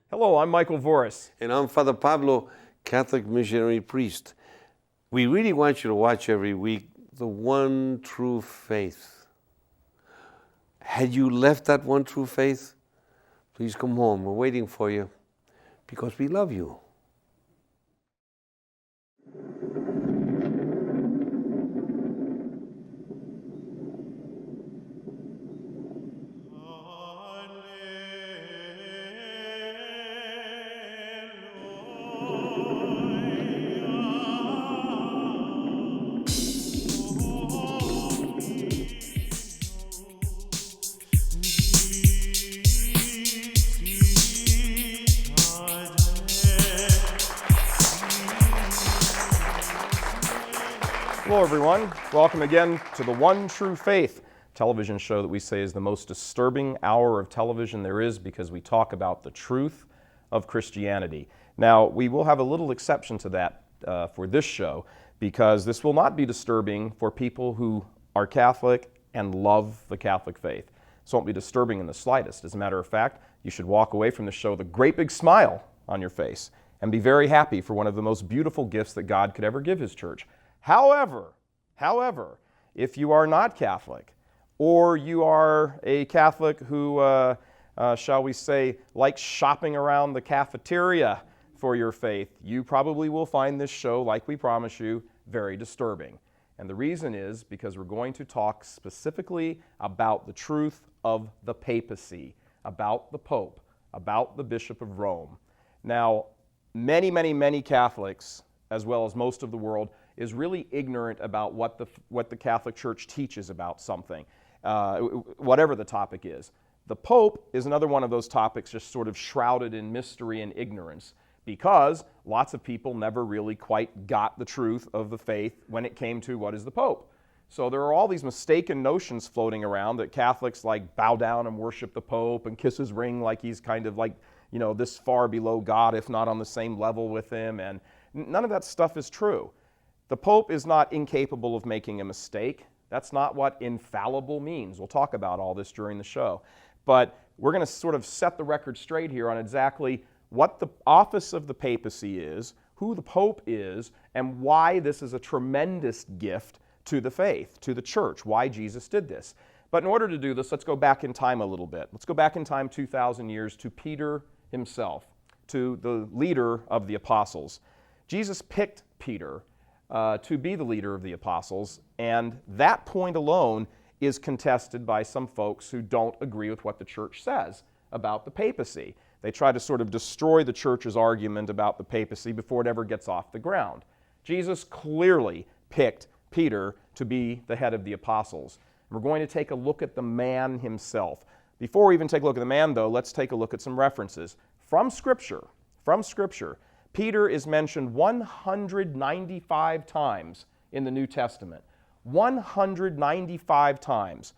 Hello, I'm Michael Voris. And I'm Father Pablo, Catholic missionary priest. We really want you to watch every week the one true faith. Had you left that one true faith, please come home. We're waiting for you because we love you. Hello, everyone. Welcome again to The One True Faith television show that we say is the most disturbing hour of television there is because we talk about the truth of Christianity. Now, we will have a little exception to that for this show because this will not be disturbing for people who are Catholic and love the Catholic faith. This won't be disturbing in the slightest. As a matter of fact, you should walk away from the show with a great big smile on your face and be very happy for one of the most beautiful gifts that God could ever give His church. However, if you are not Catholic, or you are a Catholic who, shall we say, likes shopping around the cafeteria for your faith, you probably will find this show, like we promise you, very disturbing. And the reason is because we're going to talk specifically about the truth of the papacy, about the Pope, about the Bishop of Rome. Now, many Catholics, as well as most of the world, is really ignorant about what the Catholic Church teaches about something, whatever the topic is. The Pope is another one of those topics just sort of shrouded in mystery and ignorance because lots of people never really quite got the truth of the faith when it came to what is the Pope. So there are all these mistaken notions floating around that Catholics like bow down and worship the Pope and kiss his ring like he's kind of like, you know, this far below God, if not on the same level with him, and none of that stuff is true. The Pope is not incapable of making a mistake. That's not what infallible means. We'll talk about all this during the show. But we're going to sort of set the record straight here on exactly what the office of the papacy is, who the Pope is, and why this is a tremendous gift to the faith, to the church, why Jesus did this. But in order to do this, let's go back in time a little bit. Let's go back in time 2,000 years to Peter himself, to the leader of the apostles. Jesus picked Peter to be the leader of the apostles, and that point alone is contested by some folks who don't agree with what the church says about the papacy. They try to sort of destroy the church's argument about the papacy before it ever gets off the ground. Jesus clearly picked Peter to be the head of the apostles. We're going to take a look at the man himself. Before we even take a look at the man, though, let's take a look at some references. From Scripture, Peter is mentioned 195 times in the New Testament. 195 times.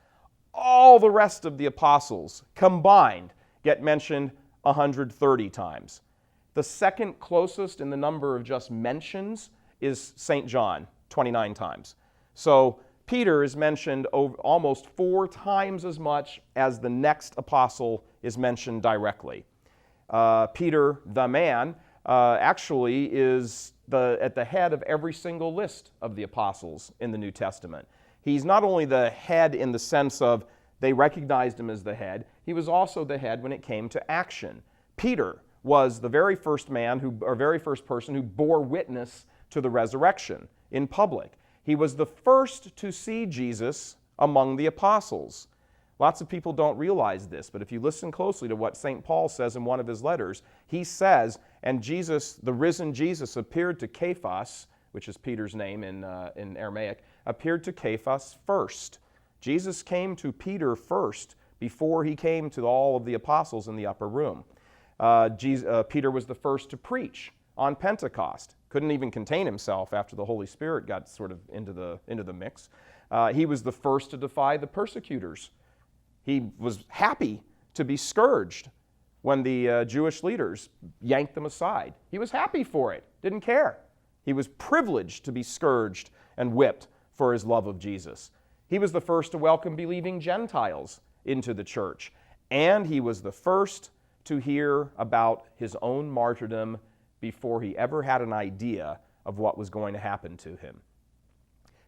All the rest of the apostles combined get mentioned 130 times. The second closest in the number of just mentions is St. John, 29 times. So Peter is mentioned almost 4 times as much as the next apostle is mentioned directly. Peter, the man, actually is at the head of every single list of the apostles in the New Testament. He's not only the head in the sense of they recognized him as the head, he was also the head when it came to action. Peter was the very first person who bore witness to the resurrection in public. He was the first to see Jesus among the apostles. Lots of people don't realize this, but if you listen closely to what St. Paul says in one of his letters, he says, and Jesus, the risen Jesus, appeared to Cephas, which is Peter's name in Aramaic, appeared to Cephas first. Jesus came to Peter first before he came to all of the apostles in the upper room. Peter was the first to preach on Pentecost. Couldn't even contain himself after the Holy Spirit got sort of into the mix. He was the first to defy the persecutors. He was happy to be scourged when the Jewish leaders yanked them aside. He was happy for it, didn't care. He was privileged to be scourged and whipped for his love of Jesus. He was the first to welcome believing Gentiles into the church. And he was the first to hear about his own martyrdom before he ever had an idea of what was going to happen to him.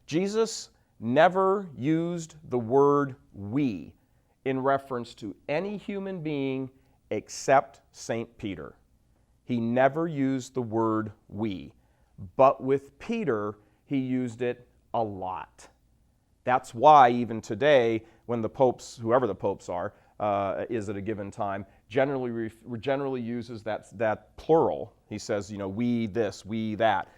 Jesus never used the word we in reference to any human being except St. Peter. He never used the word we, but with Peter, he used it a lot. That's why even today, when the popes, whoever the popes are, is at a given time, generally uses that plural. He says, we this, we that.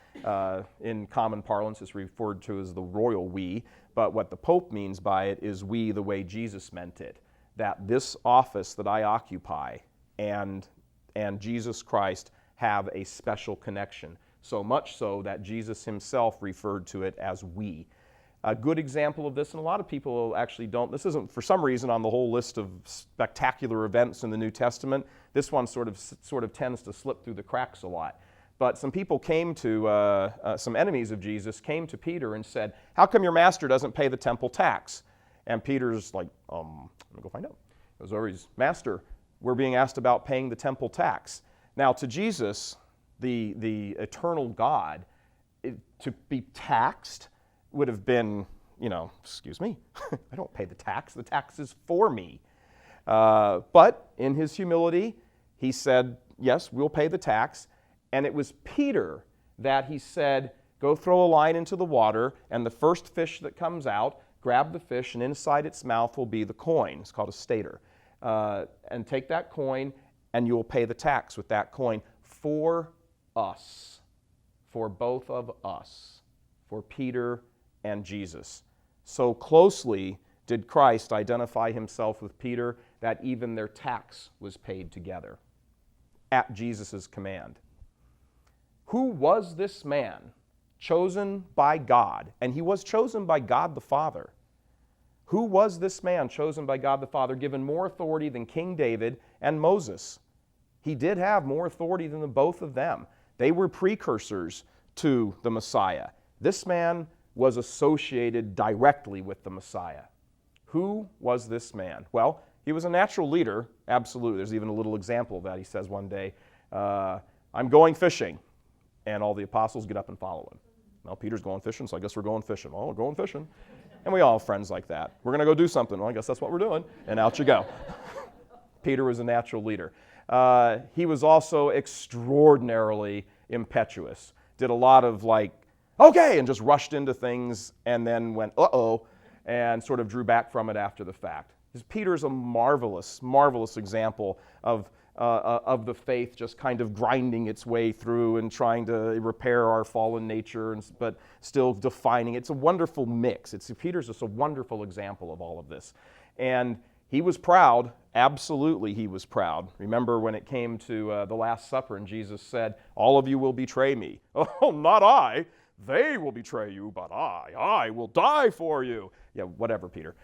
In common parlance, it's referred to as the royal we, but what the Pope means by it is we the way Jesus meant it. That this office that I occupy and Jesus Christ have a special connection. So much so that Jesus himself referred to it as we. A good example of this, and a lot of people actually don't, this isn't for some reason on the whole list of spectacular events in the New Testament. This one sort of tends to slip through the cracks a lot. But some people came to, some enemies of Jesus came to Peter and said, how come your master doesn't pay the temple tax? And Peter's like, let me go find out. He goes over, he's, Master, we're being asked about paying the temple tax. Now to Jesus, the eternal God, to be taxed would have been, excuse me, I don't pay the tax is for me. But in his humility, he said, yes, we'll pay the tax. And it was Peter that he said, go throw a line into the water, and the first fish that comes out, grab the fish, and inside its mouth will be the coin. It's called a stater. And take that coin, and you will pay the tax with that coin for us, for both of us, for Peter and Jesus. So closely did Christ identify himself with Peter that even their tax was paid together at Jesus' command. Who was this man chosen by God? And he was chosen by God the Father. Who was this man chosen by God the Father, given more authority than King David and Moses? He did have more authority than the both of them. They were precursors to the Messiah. This man was associated directly with the Messiah. Who was this man? Well, he was a natural leader, absolutely. There's even a little example of that. He says one day, I'm going fishing. And all the apostles get up and follow him. Well, Peter's going fishing, so I guess we're going fishing. Oh, we're going fishing. And we all have friends like that. We're going to go do something. Well, I guess that's what we're doing. And out you go. Peter was a natural leader. He was also extraordinarily impetuous. Did a lot of okay, and just rushed into things and then went, uh-oh, and sort of drew back from it after the fact. Peter's a marvelous, marvelous example of the faith just kind of grinding its way through and trying to repair our fallen nature, but still defining. It's a wonderful mix. Peter's just a wonderful example of all of this. And he was proud. Absolutely, he was proud. Remember when it came to the Last Supper and Jesus said, all of you will betray me. Oh, not I. They will betray you, but I will die for you. Yeah, whatever, Peter.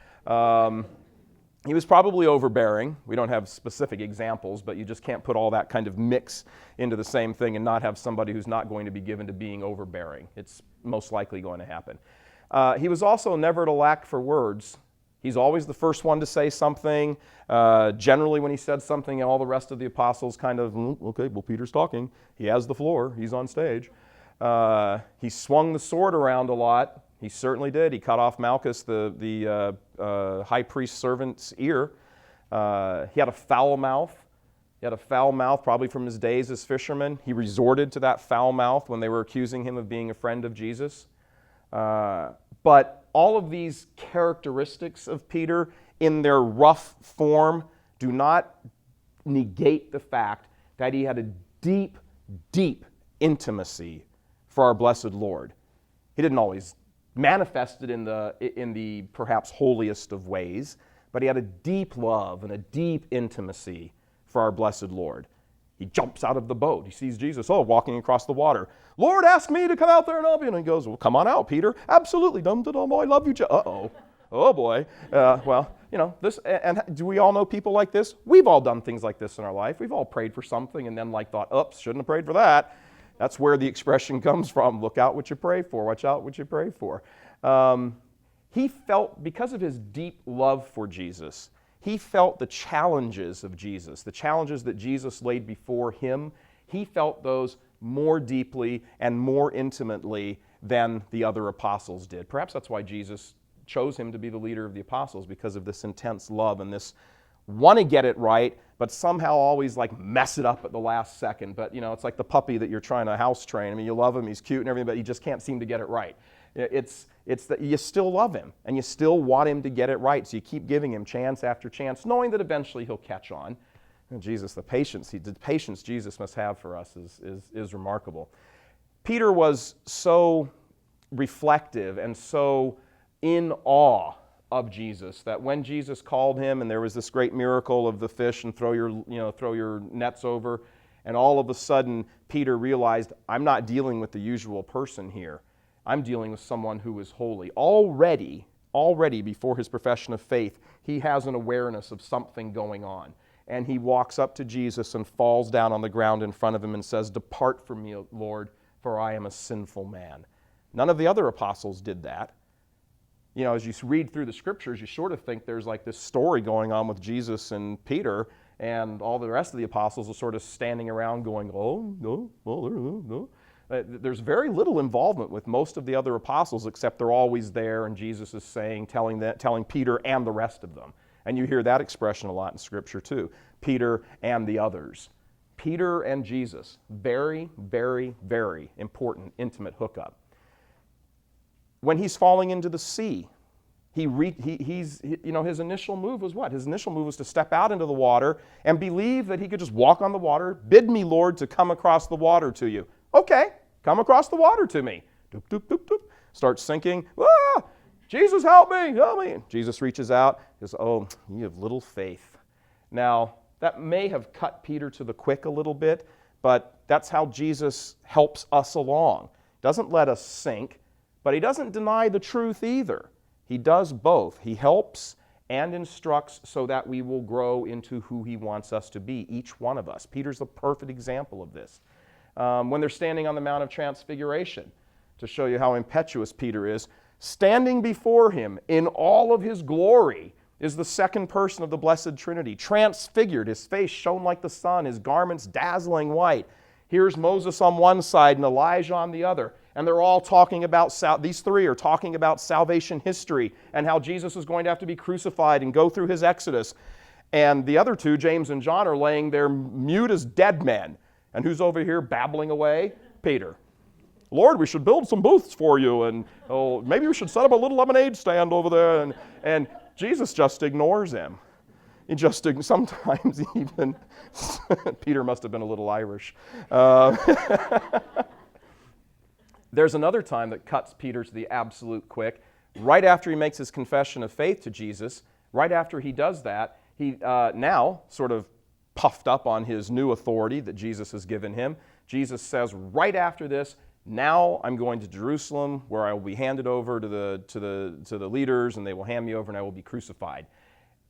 He was probably overbearing. We don't have specific examples, but you just can't put all that kind of mix into the same thing and not have somebody who's not going to be given to being overbearing. It's most likely going to happen. He was also never at a lack for words. He's always the first one to say something. Generally, when he said something, all the rest of the apostles kind of, okay, well, Peter's talking. He has the floor. He's on stage. He swung the sword around a lot. He certainly did. He cut off Malchus, the high priest's servant's ear. He had a foul mouth. He had a foul mouth probably from his days as fisherman. He resorted to that foul mouth when they were accusing him of being a friend of Jesus. But all of these characteristics of Peter in their rough form do not negate the fact that he had a deep, deep intimacy for our blessed Lord. He didn't always manifest it in the perhaps holiest of ways, but he had a deep love and a deep intimacy for our blessed Lord. He jumps out of the boat. He sees Jesus, walking across the water. Lord, ask me to come out there and help you. And he goes, well, come on out, Peter. Absolutely. Dum-da-dum, I love you. Uh-oh. Oh, boy. This, and do we all know people like this? We've all done things like this in our life. We've all prayed for something and then thought, oops, shouldn't have prayed for that. That's where the expression comes from. Look out what you pray for. Watch out what you pray for. He felt, because of his deep love for Jesus, He felt the challenges of Jesus, the challenges that Jesus laid before him. He felt those more deeply and more intimately than the other apostles did. Perhaps that's why Jesus chose him to be the leader of the apostles, because of this intense love and this want to get it right, but somehow always like mess it up at the last second. But it's like the puppy that you're trying to house train. I mean, you love him, he's cute and everything, but you just can't seem to get it right. It's that you still love him and you still want him to get it right, so you keep giving him chance after chance, knowing that eventually he'll catch on. And Jesus, the patience Jesus must have for us is remarkable. Peter was so reflective and so in awe of Jesus that when Jesus called him and there was this great miracle of the fish and throw your nets over, and all of a sudden Peter realized, I'm not dealing with the usual person here. I'm dealing with someone who is holy. Already before his profession of faith, he has an awareness of something going on. And he walks up to Jesus and falls down on the ground in front of him and says, "Depart from me, Lord, for I am a sinful man." None of the other apostles did that. As you read through the scriptures, you sort of think there's like this story going on with Jesus and Peter, and all the rest of the apostles are sort of standing around going, "Oh, no, well, no." There's very little involvement with most of the other apostles, except they're always there, and Jesus is telling Peter and the rest of them. And you hear that expression a lot in Scripture too. Peter and the others. Peter and Jesus. Very, very, very important, intimate hookup. When he's falling into the sea, his initial move was what? His initial move was to step out into the water and believe that he could just walk on the water. "Bid me, Lord, to come across the water to you." "Okay, come across the water to me." Doop, doop, doop, doop. Starts sinking. "Ah! Jesus, help me, help me." Jesus reaches out, says, "Oh, you have little faith." Now, that may have cut Peter to the quick a little bit, but that's how Jesus helps us along. Doesn't let us sink, but he doesn't deny the truth either. He does both. He helps and instructs so that we will grow into who he wants us to be, each one of us. Peter's the perfect example of this. When they're standing on the Mount of Transfiguration, to show you how impetuous Peter is, standing before him in all of his glory is the second person of the Blessed Trinity, transfigured, his face shone like the sun, his garments dazzling white. Here's Moses on one side and Elijah on the other. And they're all talking about, these three are talking about salvation history and how Jesus is going to have to be crucified and go through his exodus. And the other two, James and John, are laying there mute as dead men. And who's over here babbling away? Peter. "Lord, we should build some booths for you, and maybe we should set up a little lemonade stand over there." And Jesus just ignores him. He just sometimes even Peter must have been a little Irish. There's another time that cuts Peter to the absolute quick. Right after he makes his confession of faith to Jesus, right after he does that, he now sort of puffed up on his new authority that Jesus has given him. Jesus says, right after this, "Now I'm going to Jerusalem, where I will be handed over to the leaders, and they will hand me over, and I will be crucified."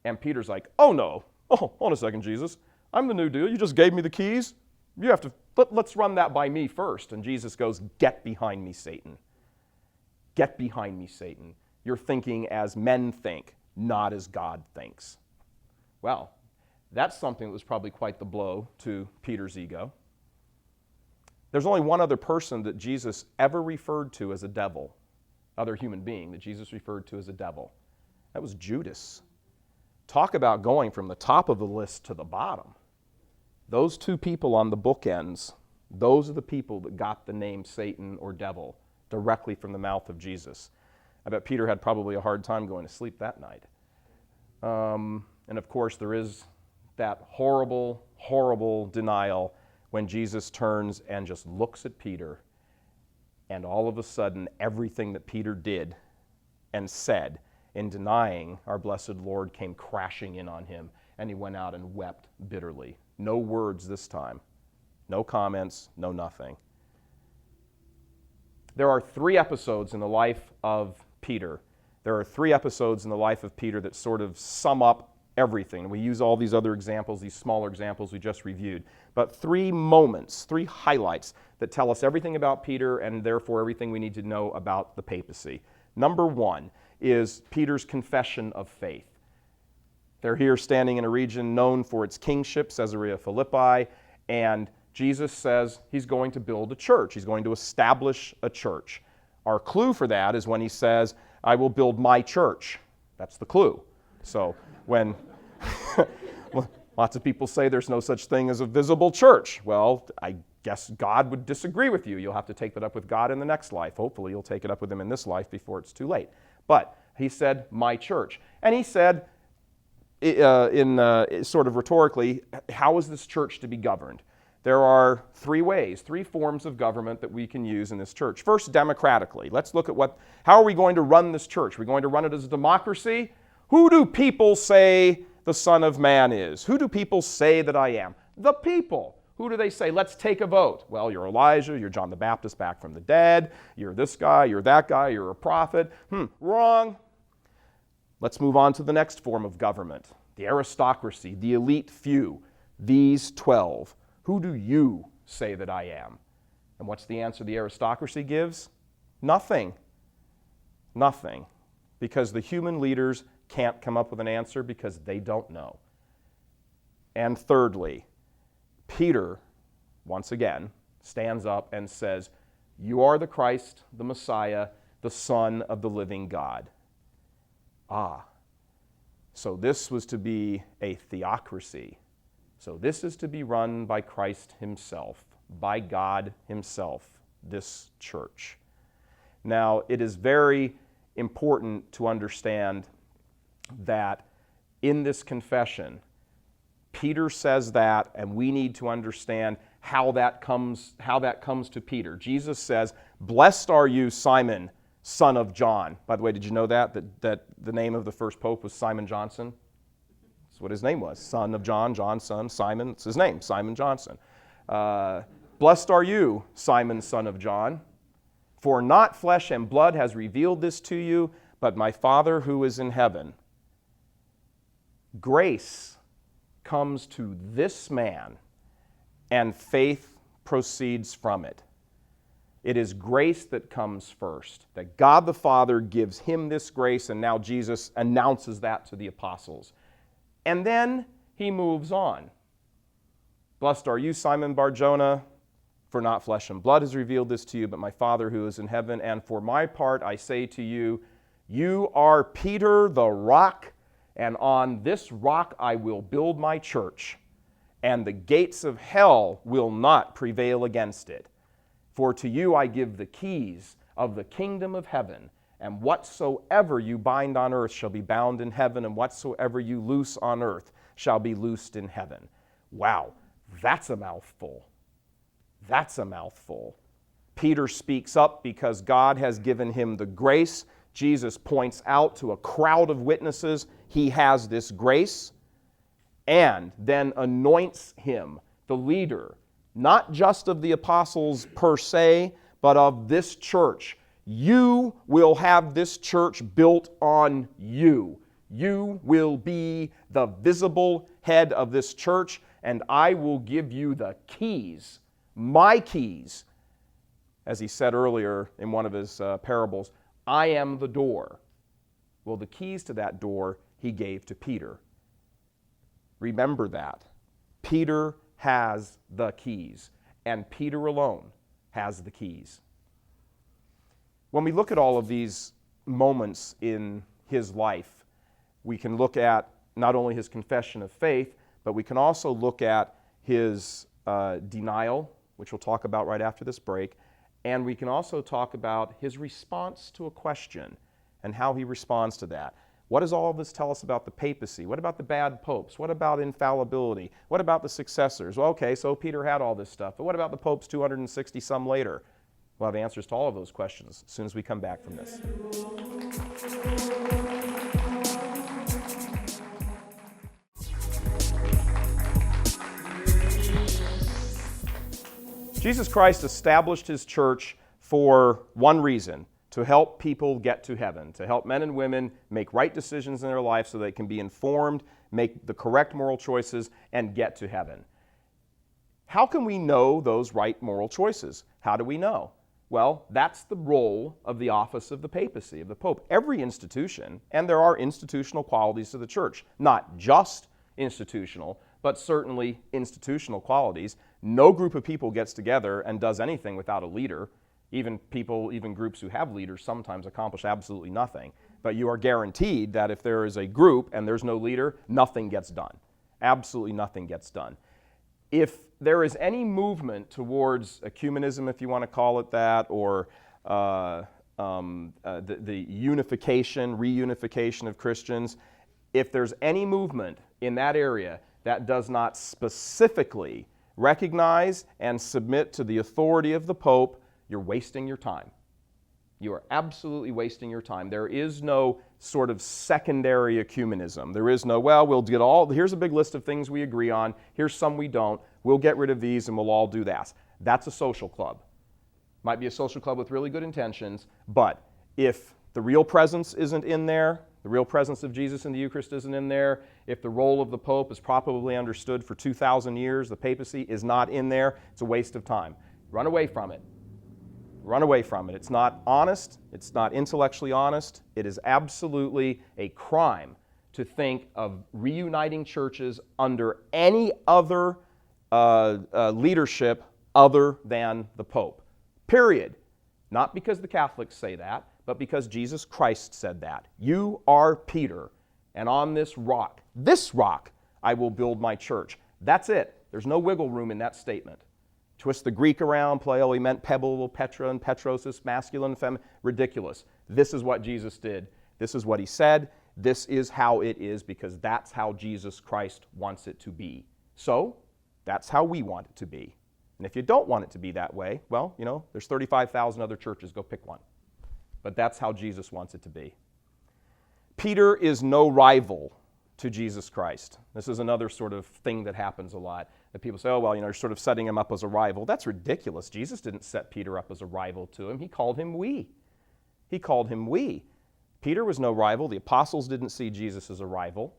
And Peter's like, "Oh no! Oh, hold on a second, Jesus. I'm the new deal. You just gave me the keys. You have to let's run that by me first." And Jesus goes, "Get behind me, Satan. Get behind me, Satan. You're thinking as men think, not as God thinks." Well, that's something that was probably quite the blow to Peter's ego. There's only one other person that Jesus ever referred to as a devil, other human being that Jesus referred to as a devil. That was Judas. Talk about going from the top of the list to the bottom. Those two people on the bookends, those are the people that got the name Satan or devil directly from the mouth of Jesus. I bet Peter had probably a hard time going to sleep that night. And of course, there is that horrible, horrible denial when Jesus turns and just looks at Peter, and all of a sudden, everything that Peter did and said in denying our blessed Lord came crashing in on him, and he went out and wept bitterly. No words this time. No comments, no nothing. There are 3 episodes in the life of Peter. There are 3 episodes in the life of Peter that sort of sum up everything. We use all these other examples, these smaller examples we just reviewed. But 3 moments, 3 highlights that tell us everything about Peter and therefore everything we need to know about the papacy. Number 1 is Peter's confession of faith. They're here standing in a region known for its kingship, Caesarea Philippi, and Jesus says he's going to build a church. He's going to establish a church. Our clue for that is when he says, I will build my church. That's the clue. So when lots of people say there's no such thing as a visible church, well, I guess God would disagree with you. You'll have to take that up with God in the next life. Hopefully you'll take it up with him in this life before it's too late. But he said, my church. And he said, sort of rhetorically, how is this church to be governed? There are three ways, three forms of government that we can use in this church. First, democratically. Let's look at how are we going to run this church? Are we going to run it as a democracy? Who do people say the Son of Man is? Who do people say that I am? The people. Who do they say? Let's take a vote. Well, you're Elijah, you're John the Baptist back from the dead, you're this guy, you're that guy, you're a prophet. Wrong. Let's move on to the next form of government, the aristocracy, the elite few, these 12. Who do you say that I am? And what's the answer the aristocracy gives? Nothing. Nothing. Because the human leaders can't come up with an answer because they don't know. And thirdly, Peter, once again, stands up and says, you are the Christ, the Messiah, the Son of the living God. So this was to be a theocracy. So this is to be run by Christ himself, by God himself, this church. Now, it is very important to understand that in this confession, Peter says that, and we need to understand how that comes to Peter. Jesus says, blessed are you, Simon, son of John. By the way, did you know that the name of the first pope was Simon Johnson? That's what his name was. Son of John, John's son, Simon. It's his name, Simon Johnson. Blessed are you, Simon, son of John, for not flesh and blood has revealed this to you, but my Father who is in heaven. Grace comes to this man, and faith proceeds from it. It is grace that comes first, that God the Father gives him this grace, and now Jesus announces that to the apostles. And then he moves on. Blessed are you, Simon Bar-Jonah, for not flesh and blood has revealed this to you, but my Father who is in heaven. And for my part, I say to you, you are Peter the rock, and on this rock I will build my church, and the gates of hell will not prevail against it. For to you I give the keys of the kingdom of heaven, and whatsoever you bind on earth shall be bound in heaven, and whatsoever you loose on earth shall be loosed in heaven. Wow, that's a mouthful. That's a mouthful. Peter speaks up because God has given him the grace. Jesus points out to a crowd of witnesses he has this grace, and then anoints him the leader, not just of the apostles per se, but of this church. You will have this church built on you. You will be the visible head of this church, and I will give you the keys, my keys. As he said earlier in one of his parables, I am the door. Well, the keys to that door he gave to Peter. Remember that. Peter has the keys, and Peter alone has the keys. When we look at all of these moments in his life, we can look at not only his confession of faith, but we can also look at his denial, which we'll talk about right after this break, and we can also talk about his response to a question and how he responds to that. What does all of this tell us about the papacy? What about the bad popes? What about infallibility? What about the successors? Well, okay, so Peter had all this stuff, but what about the popes 260 some later? We'll have answers to all of those questions as soon as we come back from this. Jesus Christ established his church for one reason: to help people get to heaven, to help men and women make right decisions in their life so they can be informed, make the correct moral choices, and get to heaven. How can we know those right moral choices? How do we know? Well, that's the role of the office of the papacy, of the Pope. Every institution, and there are institutional qualities to the church, not just institutional, but certainly institutional qualities. No group of people gets together and does anything without a leader. Even groups who have leaders sometimes accomplish absolutely nothing. But you are guaranteed that if there is a group and there's no leader, nothing gets done. Absolutely nothing gets done. If there is any movement towards ecumenism, if you want to call it that, or the unification, reunification of Christians, if there's any movement in that area that does not specifically recognize and submit to the authority of the Pope, you're wasting your time. You are absolutely wasting your time. There is no sort of secondary ecumenism. There is no, well, we'll get here's a big list of things we agree on, here's some we don't, we'll get rid of these and we'll all do that. That's a social club. Might be a social club with really good intentions, but if the real presence isn't in there, the real presence of Jesus in the Eucharist isn't in there, if the role of the Pope is properly understood for 2,000 years, the papacy is not in there, it's a waste of time. Run away from it. Run away from it. It's not honest. It's not intellectually honest. It is absolutely a crime to think of reuniting churches under any other leadership other than the Pope. Period. Not because the Catholics say that, but because Jesus Christ said that. You are Peter, and on this rock, I will build my church. That's it. There's no wiggle room in that statement. Twist the Greek around, play, oh, he meant pebble, petra, and petrosis, masculine, feminine. Ridiculous. This is what Jesus did. This is what he said. This is how it is because that's how Jesus Christ wants it to be. So, that's how we want it to be. And if you don't want it to be that way, well, there's 35,000 other churches. Go pick one. But that's how Jesus wants it to be. Peter is no rival to Jesus Christ. This is another sort of thing that happens a lot. That people say, oh, well, you're sort of setting him up as a rival. That's ridiculous. Jesus didn't set Peter up as a rival to him. He called him we. He called him we. Peter was no rival. The apostles didn't see Jesus as a rival.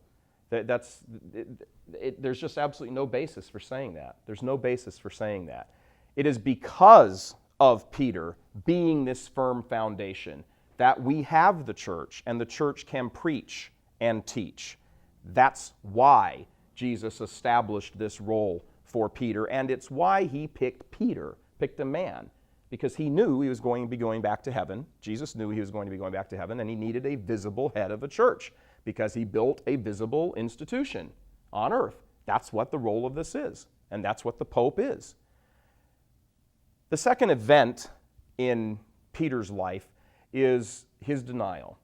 There's just absolutely no basis for saying that. There's no basis for saying that. It is because of Peter being this firm foundation that we have the church, and the church can preach and teach. That's why Jesus established this role for Peter, and it's why he picked a man, because he knew he was going to be going back to heaven. Jesus knew he was going to be going back to heaven, and he needed a visible head of a church, because he built a visible institution on earth. That's what the role of this is, and that's what the Pope is. The second event in Peter's life is his denial.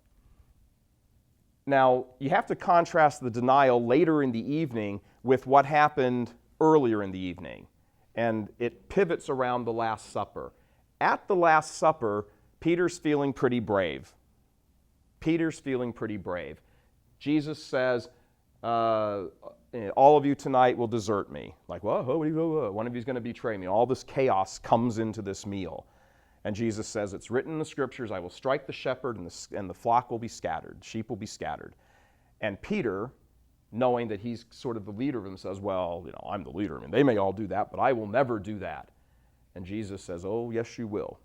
Now, you have to contrast the denial later in the evening with what happened earlier in the evening, and it pivots around the Last Supper. At the Last Supper, Peter's feeling pretty brave. Jesus says, all of you tonight will desert me. Like, well, one of you is going to betray me. All this chaos comes into this meal. And Jesus says, it's written in the Scriptures, I will strike the shepherd and the flock will be scattered, sheep will be scattered. And Peter, knowing that he's sort of the leader of them, says, well, I'm the leader. I mean, they may all do that, but I will never do that. And Jesus says, oh, yes, you will.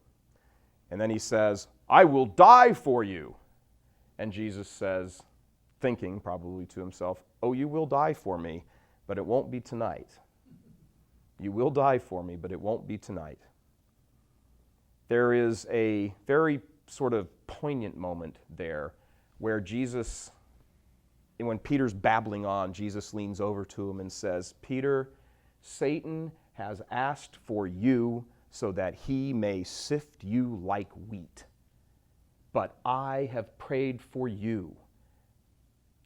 And then he says, I will die for you. And Jesus says, thinking probably to himself, oh, you will die for me, but it won't be tonight. You will die for me, but it won't be tonight. There is a very sort of poignant moment there where Jesus, when Peter's babbling on, Jesus leans over to him and says, Peter, Satan has asked for you so that he may sift you like wheat. But I have prayed for you.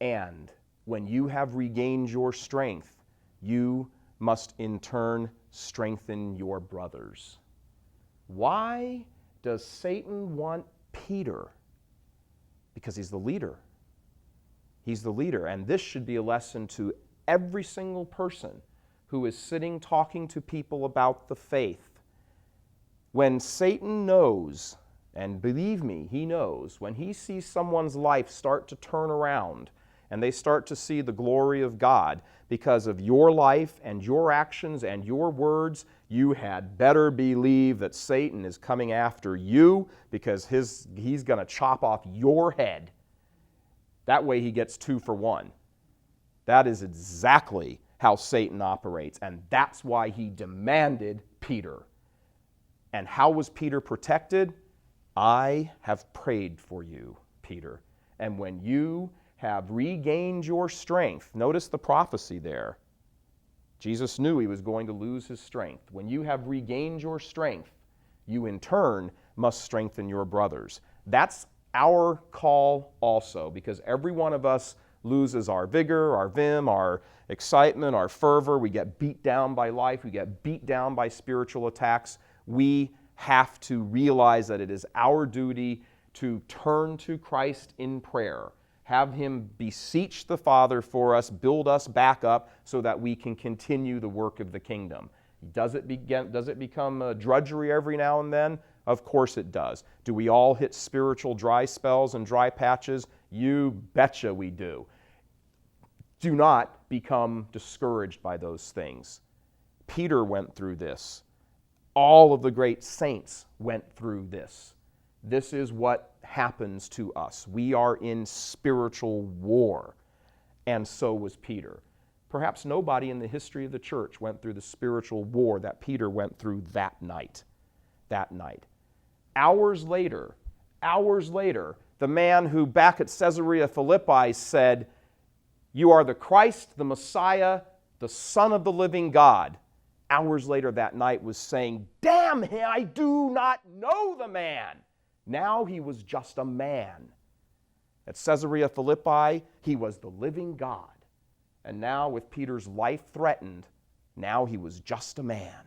And when you have regained your strength, you must in turn strengthen your brothers. Why does Satan want Peter? Because he's the leader. He's the leader. And this should be a lesson to every single person who is sitting talking to people about the faith. When Satan knows, and believe me, he knows, when he sees someone's life start to turn around and they start to see the glory of God because of your life and your actions and your words, you had better believe that Satan is coming after you because he's going to chop off your head. That way he gets 2 for 1. That is exactly how Satan operates, and that's why he demanded Peter. And how was Peter protected? I have prayed for you, Peter. And when you have regained your strength, notice the prophecy there. Jesus knew he was going to lose his strength. When you have regained your strength, you in turn must strengthen your brothers. That's our call also, because every one of us loses our vigor, our vim, our excitement, our fervor. We get beat down by life. We get beat down by spiritual attacks. We have to realize that it is our duty to turn to Christ in prayer, have him beseech the Father for us, build us back up so that we can continue the work of the kingdom. Does it become a drudgery every now and then? Of course it does. Do we all hit spiritual dry spells and dry patches? You betcha we do. Do not become discouraged by those things. Peter went through this. All of the great saints went through this. This is what happens to us. We are in spiritual war, and so was Peter. Perhaps nobody in the history of the church went through the spiritual war that Peter went through that night. Hours later, the man who back at Caesarea Philippi said, "You are the Christ, the Messiah, the Son of the living God," hours later that night was saying, "Damn him, I do not know the man." Now he was just a man. At Caesarea Philippi, he was the living God. And now with Peter's life threatened, now he was just a man.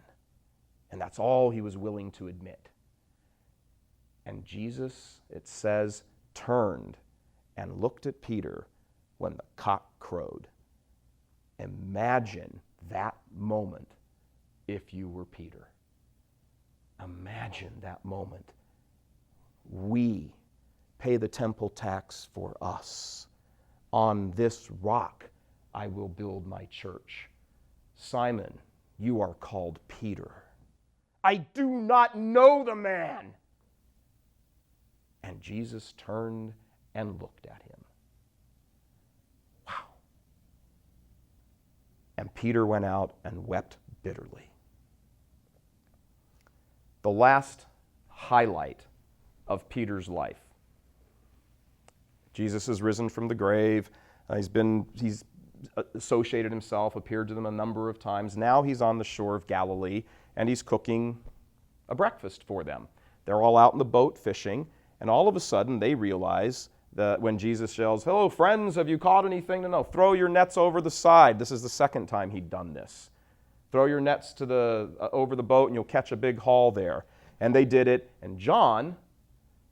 And that's all he was willing to admit. And Jesus, it says, turned and looked at Peter when the cock crowed. Imagine that moment if you were Peter. Imagine that moment. We pay the temple tax for us. On this rock I will build my church. Simon, you are called Peter. I do not know the man. And Jesus turned and looked at him. Wow. And Peter went out and wept bitterly. The last highlight of Peter's life. Jesus has risen from the grave. He's associated himself, appeared to them a number of times. Now he's on the shore of Galilee, and he's cooking a breakfast for them. They're all out in the boat fishing, and all of a sudden they realize that when Jesus yells, "Hello, friends, have you caught anything to know? Throw your nets over the side." This is the second time he'd done this. Throw your nets over the boat, and you'll catch a big haul there. And they did it, and John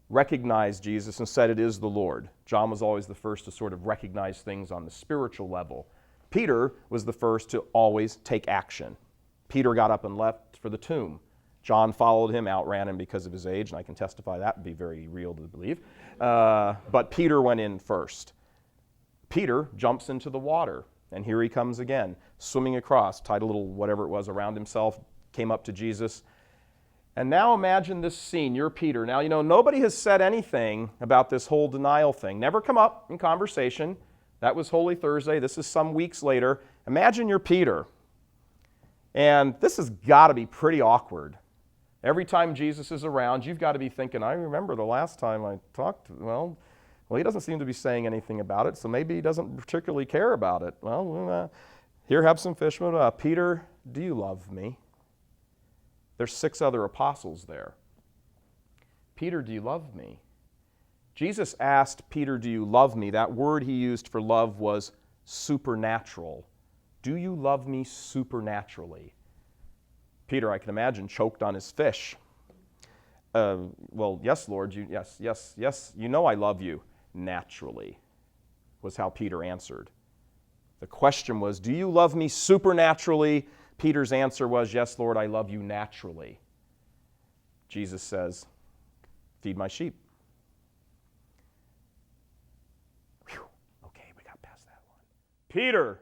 recognized Jesus and said, "It is the Lord." John was always the first to sort of recognize things on the spiritual level. Peter was the first to always take action. Peter got up and left for the tomb. John followed him, outran him because of his age, and I can testify that would be very real to believe. But Peter went in first. Peter jumps into the water, and here he comes again, swimming across, tied a little whatever it was around himself, came up to Jesus. And now imagine this scene. You're Peter. Now, nobody has said anything about this whole denial thing. Never come up in conversation. That was Holy Thursday. This is some weeks later. Imagine you're Peter. And this has got to be pretty awkward. Every time Jesus is around, you've got to be thinking, I remember the last time I talked. Well, he doesn't seem to be saying anything about it, so maybe he doesn't particularly care about it. Well, here, have some fish. Peter, do you love me? There's 6 other apostles there. Peter, do you love me? Jesus asked Peter, do you love me? That word he used for love was supernatural. Do you love me supernaturally? Peter, I can imagine, choked on his fish. Well, yes, Lord, yes, you know I love you naturally, was how Peter answered. The question was, do you love me supernaturally? Peter's answer was, yes, Lord, I love you naturally. Jesus says, feed my sheep. Whew. Okay, we got past that one. Peter,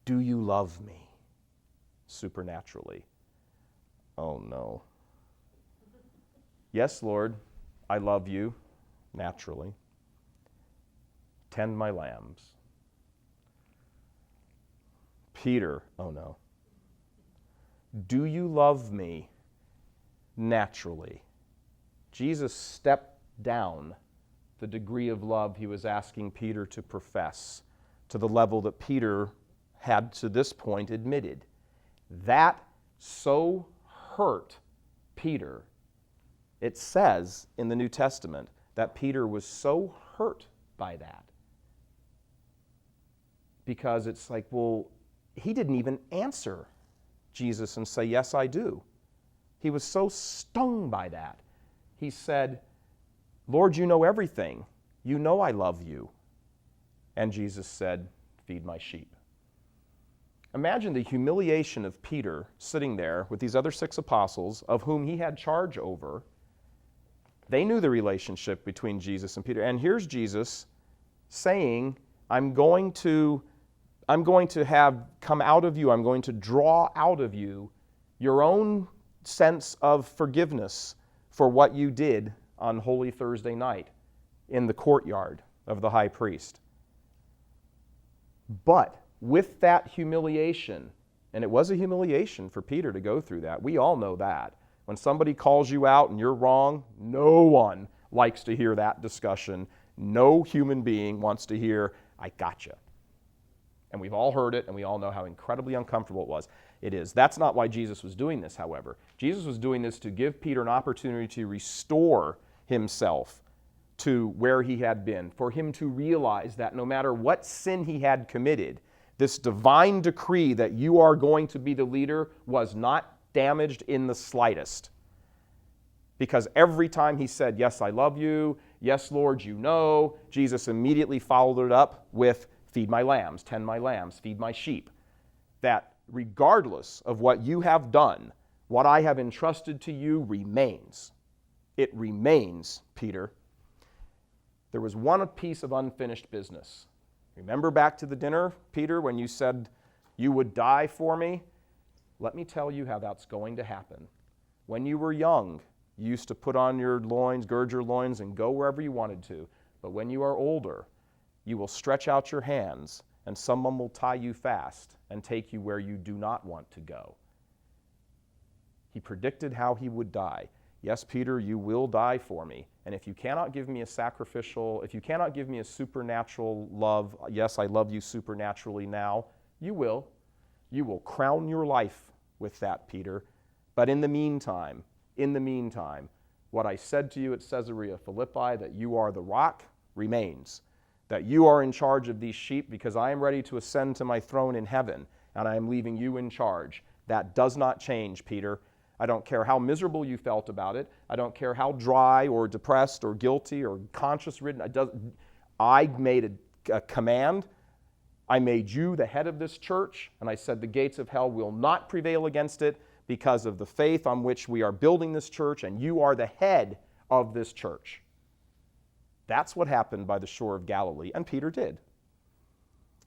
do you love me supernaturally? Oh no. Yes, Lord, I love you, naturally. Tend my lambs. Peter, oh no. Do you love me? Naturally. Jesus stepped down the degree of love he was asking Peter to profess to the level that Peter had to this point admitted. That so hurt Peter. It says in the New Testament that Peter was so hurt by that. Because it's like, well, he didn't even answer Jesus and say, yes, I do. He was so stung by that. He said, Lord, you know everything. You know I love you. And Jesus said, feed my sheep. Imagine the humiliation of Peter sitting there with these other 6 apostles of whom he had charge over. They knew the relationship between Jesus and Peter. And here's Jesus saying, I'm going to have come out of you, I'm going to draw out of you your own sense of forgiveness for what you did on Holy Thursday night in the courtyard of the high priest. But with that humiliation, and it was a humiliation for Peter to go through that, we all know that. When somebody calls you out and you're wrong, no one likes to hear that discussion. No human being wants to hear, I gotcha. And we've all heard it, and we all know how incredibly uncomfortable it is. That's not why Jesus was doing this, however. Jesus was doing this to give Peter an opportunity to restore himself to where he had been, for him to realize that no matter what sin he had committed, this divine decree that you are going to be the leader was not damaged in the slightest. Because every time he said, yes, I love you, yes, Lord, you know, Jesus immediately followed it up with, feed my lambs, tend my lambs, feed my sheep. That regardless of what you have done, what I have entrusted to you remains. It remains, Peter. There was one piece of unfinished business. Remember back to the dinner, Peter, when you said you would die for me? Let me tell you how that's going to happen. When you were young, you used to put on your loins, gird your loins, and go wherever you wanted to. But when you are older, you will stretch out your hands, and someone will tie you fast and take you where you do not want to go. He predicted how he would die. Yes, Peter, you will die for me. And if you cannot give me a supernatural love, yes, I love you supernaturally now, you will. You will crown your life with that, Peter. But in the meantime, what I said to you at Caesarea Philippi, that you are the rock, remains. That you are in charge of these sheep because I am ready to ascend to my throne in heaven, and I am leaving you in charge. That does not change, Peter. I don't care how miserable you felt about it. I don't care how dry or depressed or guilty or conscience-ridden. I made a command. I made you the head of this church, and I said the gates of hell will not prevail against it because of the faith on which we are building this church, and you are the head of this church. That's what happened by the shore of Galilee, and Peter did.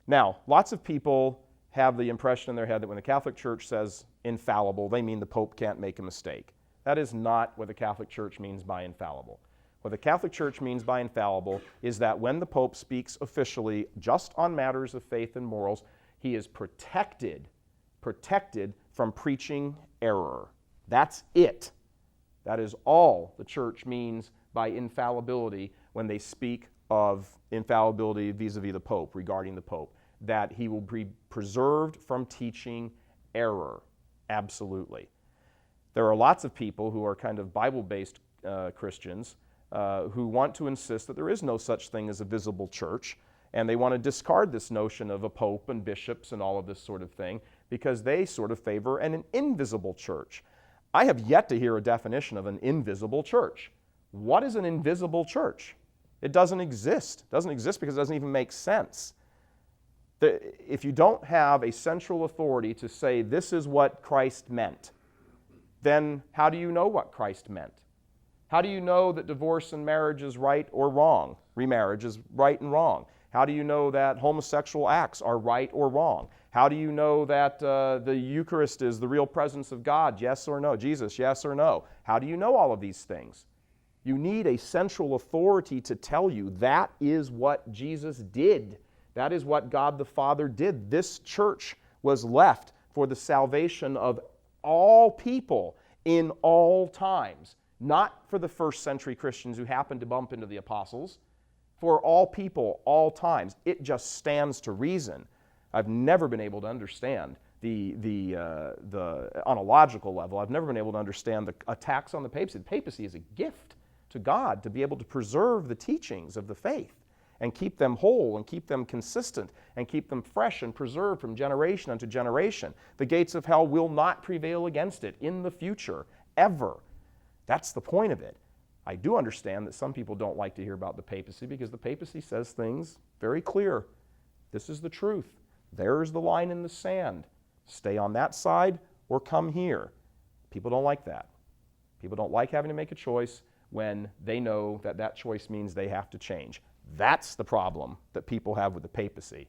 Now, lots of people have the impression in their head that when the Catholic Church says infallible, they mean the Pope can't make a mistake. That is not what the Catholic Church means by infallible. What the Catholic Church means by infallible is that when the Pope speaks officially just on matters of faith and morals, he is protected from preaching error. That's it. That is all the Church means by infallibility when they speak of infallibility vis-a-vis the Pope, regarding the Pope, that he will be preserved from teaching error. Absolutely. There are lots of people who are kind of Bible-based Christians who want to insist that there is no such thing as a visible church, and they want to discard this notion of a pope and bishops and all of this sort of thing because they sort of favor an invisible church. I have yet to hear a definition of an invisible church. What is an invisible church? It doesn't exist. It doesn't exist because it doesn't even make sense. If you don't have a central authority to say this is what Christ meant, then how do you know what Christ meant? How do you know that divorce and marriage is right or wrong? Remarriage is right and wrong. How do you know that homosexual acts are right or wrong? How do you know that the Eucharist is the real presence of God? Yes or no? Jesus, yes or no? How do you know all of these things? You need a central authority to tell you that is what Jesus did. That is what God the Father did. This church was left for the salvation of all people in all times. Not for the first century Christians who happened to bump into the apostles. For all people, all times. It just stands to reason. I've never been able to understand on a logical level, I've never been able to understand the attacks on the papacy. The papacy is a gift to God to be able to preserve the teachings of the faith and keep them whole and keep them consistent and keep them fresh and preserved from generation unto generation. The gates of hell will not prevail against it in the future, ever. That's the point of it. I do understand that some people don't like to hear about the papacy because the papacy says things very clear. This is the truth. There's the line in the sand. Stay on that side or come here. People don't like that. People don't like having to make a choice when they know that that choice means they have to change. That's the problem that people have with the papacy.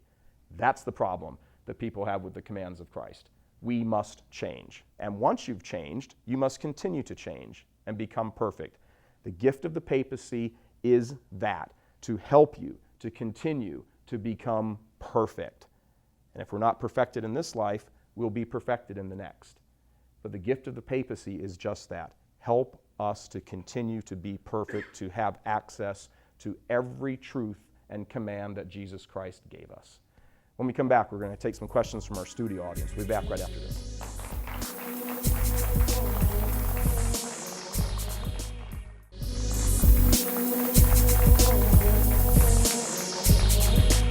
That's the problem that people have with the commands of Christ. We must change. And once you've changed, you must continue to change and become perfect. The gift of the papacy is that, to help you to continue to become perfect. And if we're not perfected in this life, we'll be perfected in the next. But the gift of the papacy is just that. Help us to continue to be perfect, to have access to every truth and command that Jesus Christ gave us. When we come back, we're going to take some questions from our studio audience. We'll be back right after this.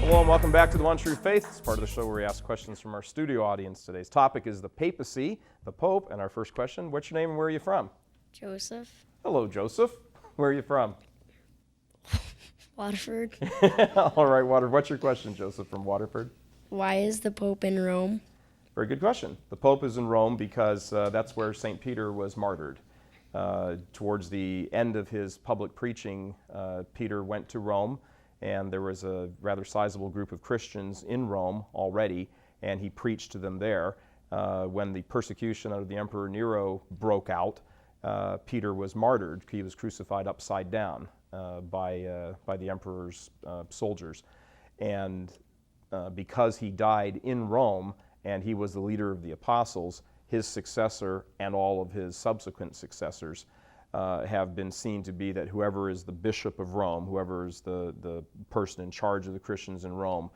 Hello and welcome back to The One True Faith. It's part of the show where we ask questions from our studio audience. Today's topic is the papacy, the Pope, and our first question, what's your name and where are you from? Joseph. Hello, Joseph. Where are you from? Waterford. All right, Waterford. What's your question, Joseph, from Waterford? Why is the Pope in Rome? Very good question. The Pope is in Rome because that's where St. Peter was martyred. Towards the end of his public preaching, Peter went to Rome, and there was a rather sizable group of Christians in Rome already, and he preached to them there. When the persecution under the Emperor Nero broke out, Peter was martyred. He was crucified upside down by the emperor's soldiers. And because he died in Rome and he was the leader of the apostles, his successor and all of his subsequent successors have been seen to be that whoever is the bishop of Rome, whoever is the person in charge of the Christians in Rome,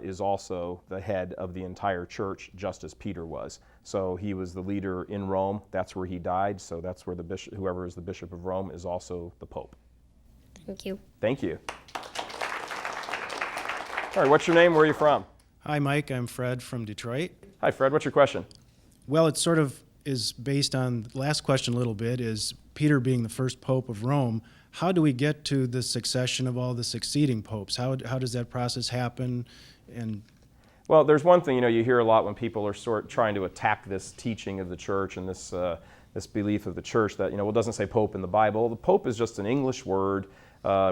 is also the head of the entire church, just as Peter was. So he was the leader in Rome. That's where he died. So that's where the bishop, whoever is the bishop of Rome, is also the Pope. Thank you. Thank you. All right, what's your name? Where are you from? Hi, Mike. I'm Fred from Detroit. Hi, Fred. What's your question? Well, it sort of is based on the last question a little bit, is Peter being the first Pope of Rome, how do we get to the succession of all the succeeding popes? How does that process happen? And well, there's one thing, you hear a lot when people are trying to attack this teaching of the church and this belief of the church that, it doesn't say Pope in the Bible. The Pope is just an English word,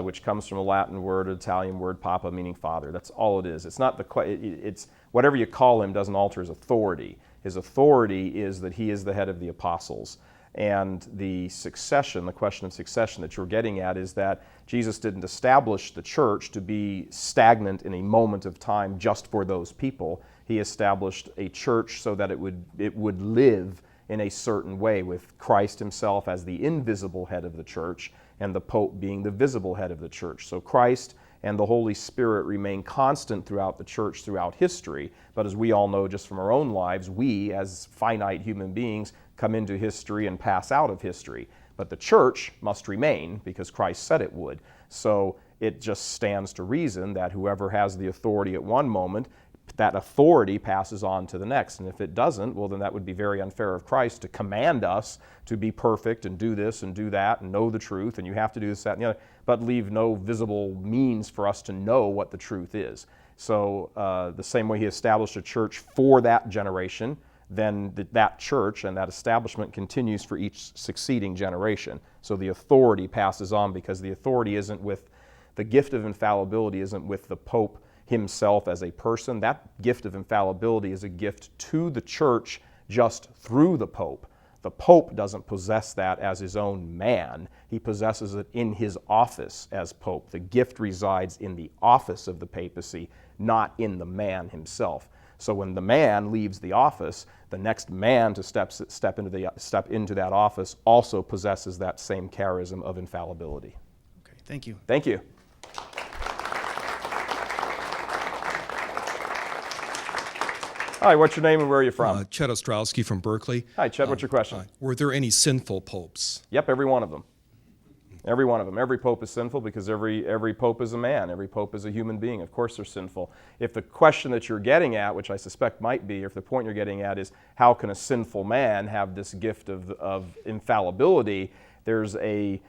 which comes from a Latin word, an Italian word, Papa, meaning father. That's all it is. It's not it's whatever you call him doesn't alter his authority. His authority is that he is the head of the apostles. And the succession, the question of succession that you're getting at, is that Jesus didn't establish the church to be stagnant in a moment of time just for those people. He established a church so that it would live in a certain way, with Christ himself as the invisible head of the church and the Pope being the visible head of the church. So Christ and the Holy Spirit remain constant throughout the church, throughout history. But as we all know just from our own lives, we as finite human beings come into history and pass out of history. But the church must remain because Christ said it would. So it just stands to reason that whoever has the authority at one moment, that authority passes on to the next. And if it doesn't, well, then that would be very unfair of Christ to command us to be perfect and do this and do that and know the truth, and you have to do this, that, and the other, but leave no visible means for us to know what the truth is. So the same way he established a church for that generation, then that church and that establishment continues for each succeeding generation. So the authority passes on because the authority isn't with, the gift of infallibility isn't with the Pope himself as a person. That gift of infallibility is a gift to the church just through the Pope. The Pope doesn't possess that as his own man. He possesses it in his office as Pope. The gift resides in the office of the papacy, not in the man himself. So when the man leaves the office, the next man to step into that office also possesses that same charism of infallibility. Okay, thank you. Thank you. Hi, what's your name and where are you from? Chet Ostrowski from Berkeley. Hi, Chet, what's your question? Were there any sinful popes? Yep, every one of them. Every one of them. Every pope is sinful because every pope is a man. Every pope is a human being. Of course they're sinful. If the question that you're getting at, which I suspect might be, or if the point you're getting at is how can a sinful man have this gift of infallibility, there's a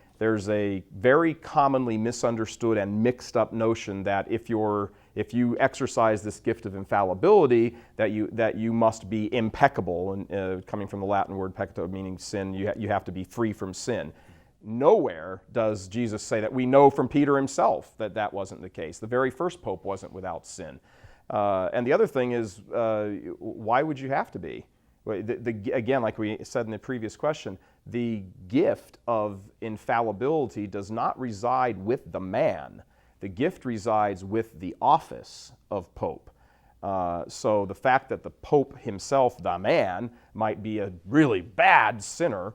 very commonly misunderstood and mixed up notion that if you exercise this gift of infallibility, that you must be impeccable, and coming from the Latin word peccato, meaning sin, you have to be free from sin. Nowhere does Jesus say that. We know from Peter himself that wasn't the case. The very first pope wasn't without sin. And the other thing is, why would you have to be? Again, like we said in the previous question, the gift of infallibility does not reside with the man. The gift resides with the office of pope. So the fact that the pope himself, the man, might be a really bad sinner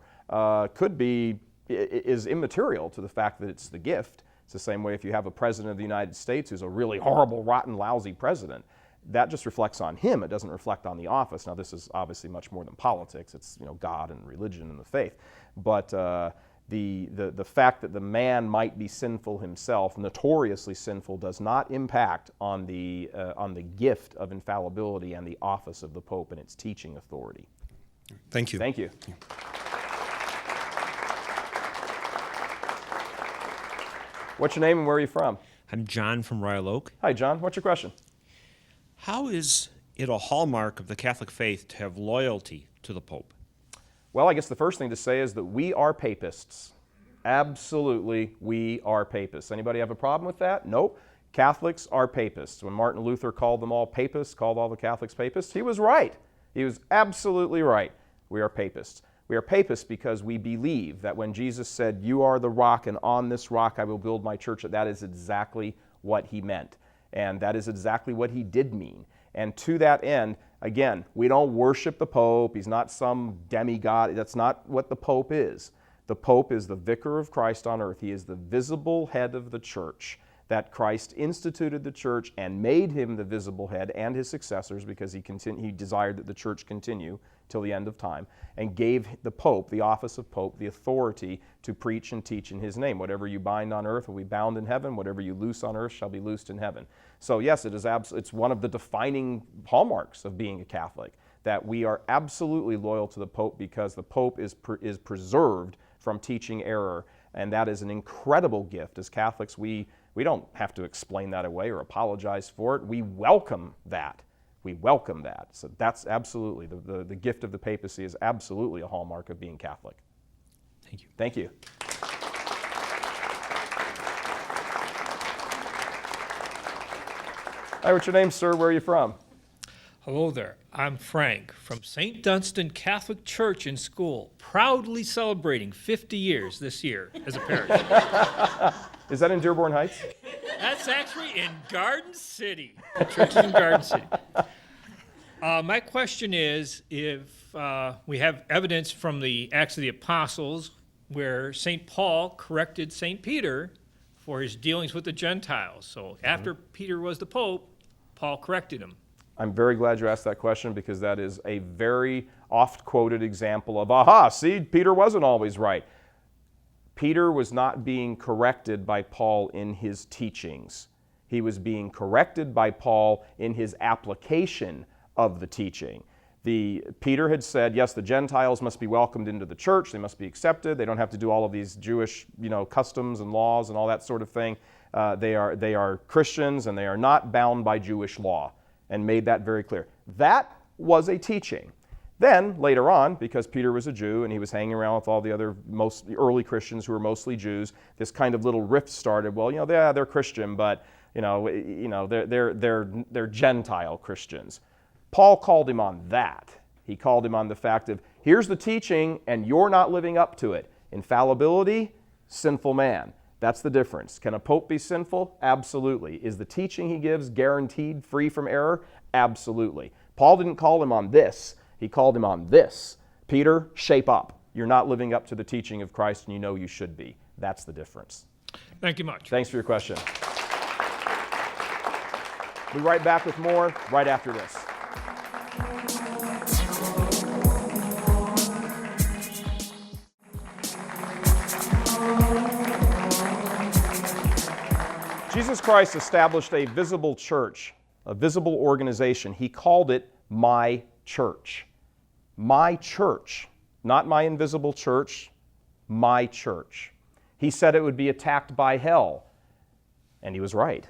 is immaterial to the fact that it's the gift. It's the same way if you have a president of the United States who's a really horrible, rotten, lousy president. That just reflects on him. It doesn't reflect on the office. Now, this is obviously much more than politics. It's God and religion and the faith. But the fact that the man might be sinful himself, notoriously sinful, does not impact on the gift of infallibility and the office of the Pope and its teaching authority. Thank you. Thank you. What's your name and where are you from? I'm John from Royal Oak. Hi, John. What's your question? How is it a hallmark of the Catholic faith to have loyalty to the Pope? Well, I guess the first thing to say is that we are papists. Absolutely, we are papists. Anybody have a problem with that? Nope. Catholics are papists. When Martin Luther called them all papists, called all the Catholics papists, he was right. He was absolutely right. We are papists. We are papists because we believe that when Jesus said, "You are the rock, and on this rock I will build my church," that is exactly what he meant. And that is exactly what he did mean. And to that end, again, we don't worship the Pope. He's not some demigod. That's not what the Pope is. The Pope is the vicar of Christ on earth. He is the visible head of the church, that Christ instituted the church and made him the visible head and his successors because he desired that the church continue till the end of time, and gave the Pope, the office of Pope, the authority to preach and teach in his name. Whatever you bind on earth will be bound in heaven. Whatever you loose on earth shall be loosed in heaven. So yes, it's one of the defining hallmarks of being a Catholic, that we are absolutely loyal to the Pope because the Pope is preserved from teaching error. And that is an incredible gift. As Catholics, we don't have to explain that away or apologize for it. We welcome that. We welcome that. So that's absolutely, the gift of the papacy is absolutely a hallmark of being Catholic. Thank you. Thank you. Hi, what's your name, sir? Where are you from? Hello there. I'm Frank from St. Dunstan Catholic Church and School, proudly celebrating 50 years this year as a parish. Is that in Dearborn Heights? That's actually in Garden City. The church is in Garden City. My question is, if we have evidence from the Acts of the Apostles where St. Paul corrected St. Peter for his dealings with the Gentiles. So after Peter was the Pope, Paul corrected him. I'm very glad you asked that question because that is a very oft-quoted example of, aha, see, Peter wasn't always right. Peter was not being corrected by Paul in his teachings. He was being corrected by Paul in his application of the teaching. Peter had said, yes, the Gentiles must be welcomed into the church. They must be accepted. They don't have to do all of these Jewish, customs and laws and all that sort of thing. They are Christians and they are not bound by Jewish law, and made that very clear. That was a teaching. Then, later on, because Peter was a Jew and he was hanging around with all the other early Christians who were mostly Jews, this kind of little rift started. Well, they're Christian, but they're Gentile Christians. Paul called him on that. He called him on the fact of, here's the teaching and you're not living up to it. Infallibility, sinful man. That's the difference. Can a pope be sinful? Absolutely. Is the teaching he gives guaranteed free from error? Absolutely. Paul didn't call him on this. He called him on this. Peter, shape up. You're not living up to the teaching of Christ, and you know you should be. That's the difference. Thank you much. Thanks for your question. We'll be right back with more right after this. Jesus Christ established a visible church, a visible organization. He called it my church. My church, not my invisible church, my church. He said it would be attacked by hell, and he was right.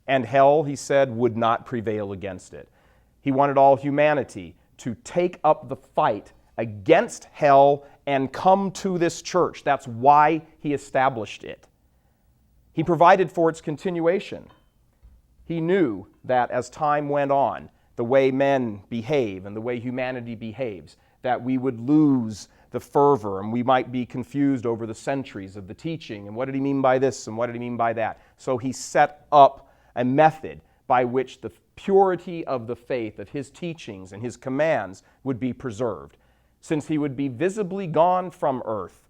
And hell, he said, would not prevail against it. He wanted all humanity to take up the fight against hell and come to this church. That's why he established it. He provided for its continuation. He knew that as time went on, the way men behave and the way humanity behaves, that we would lose the fervor and we might be confused over the centuries of the teaching and what did he mean by this and what did he mean by that. So he set up a method by which the purity of the faith of his teachings and his commands would be preserved. Since he would be visibly gone from earth,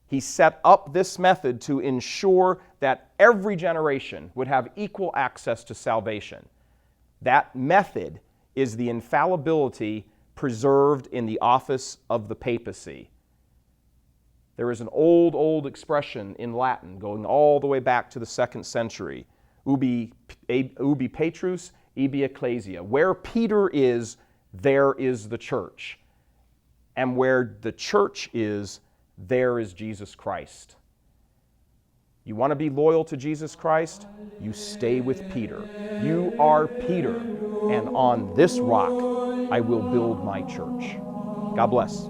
he set up this method to ensure that every generation would have equal access to salvation. That method is the infallibility preserved in the office of the papacy. There is an old expression in Latin going all the way back to the 2nd century, ubi Petrus, ibi ecclesia. Where Peter is, there is the church. And where the church is, there is Jesus Christ. You want to be loyal to Jesus Christ? You stay with Peter. You are Peter, and on this rock I will build my church. God bless.